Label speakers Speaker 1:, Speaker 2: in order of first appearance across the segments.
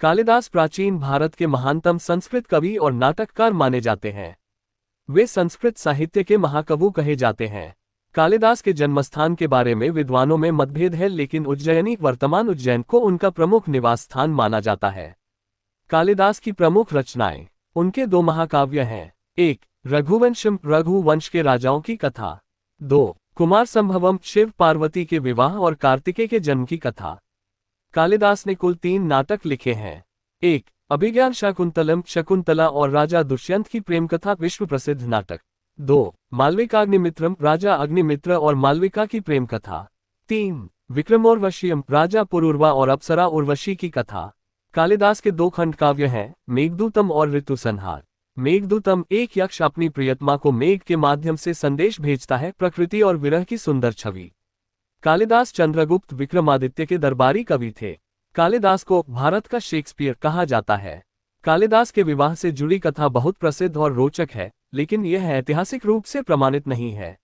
Speaker 1: कालिदास प्राचीन भारत के महानतम संस्कृत कवि और नाटककार माने जाते हैं। वे संस्कृत साहित्य के महाकवि कहे जाते हैं। कालिदास के जन्मस्थान के बारे में विद्वानों में मतभेद है, लेकिन उज्जयिनी वर्तमान उज्जैन को उनका प्रमुख निवास स्थान माना जाता है। कालिदास की प्रमुख रचनाएं। उनके दो महाकाव्य हैं। 1. रघुवंशम, रघुवंश के राजाओं की कथा। 2. कुमार संभवम, शिव पार्वती के विवाह और कार्तिकेय के जन्म की कथा। कालिदास ने कुल 3 नाटक लिखे हैं। 1. अभिज्ञान शाकुंतलम, शकुंतला और राजा दुष्यंत की प्रेम कथा, विश्व प्रसिद्ध नाटक। 2. मालविकाग्निमित्रम, राजा अग्निमित्र और मालविका की प्रेम कथा। 3. विक्रमोर्वशीयम, राजा पुरूरवा और अप्सरा उर्वशी की कथा। कालिदास के 2 खंड काव्य हैं, मेघदूतम और ऋतुसंहार। मेघदूतम, एक यक्ष अपनी प्रियतमा को मेघ के माध्यम से संदेश भेजता है, प्रकृति और विरह की सुंदर छवि। कालिदास चंद्रगुप्त विक्रमादित्य के दरबारी कवि थे। कालिदास को भारत का शेक्सपियर कहा जाता है। कालिदास के विवाह से जुड़ी कथा बहुत प्रसिद्ध और रोचक है, लेकिन यह ऐतिहासिक रूप से प्रमाणित नहीं है।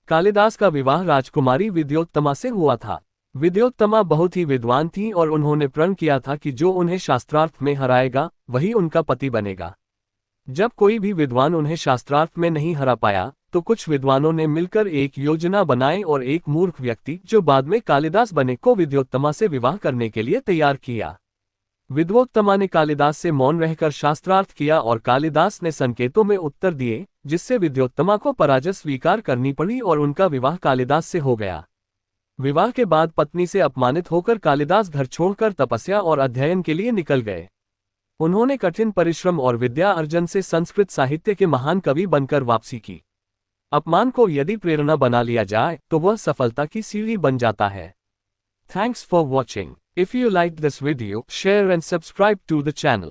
Speaker 1: कालिदास का विवाह राजकुमारी विद्योत्तमा से हुआ था। विद्योत्तमा बहुत ही विद्वान थी और उन्होंने प्रण किया था कि जो उन्हें शास्त्रार्थ में हराएगा वही उनका पति बनेगा। जब कोई भी विद्वान उन्हें शास्त्रार्थ में नहीं हरा पाया, तो कुछ विद्वानों ने मिलकर एक योजना बनाई और एक मूर्ख व्यक्ति, जो बाद में कालिदास बने, को विद्योत्तमा से विवाह करने के लिए तैयार किया। विद्योत्तमा ने कालिदास से मौन रहकर शास्त्रार्थ किया और कालिदास ने संकेतों में उत्तर दिए, जिससे विद्योत्तमा को पराजय स्वीकार करनी पड़ी और उनका विवाह कालिदास से हो गया। विवाह के बाद पत्नी से अपमानित होकर कालिदास घर छोड़कर तपस्या और अध्ययन के लिए निकल गए। उन्होंने कठिन परिश्रम और विद्या अर्जन से संस्कृत साहित्य के महान कवि बनकर वापसी की। अपमान को यदि प्रेरणा बना लिया जाए तो वह सफलता की सीढ़ी बन जाता है। Thanks for watching. If you like this video, share and subscribe to the channel.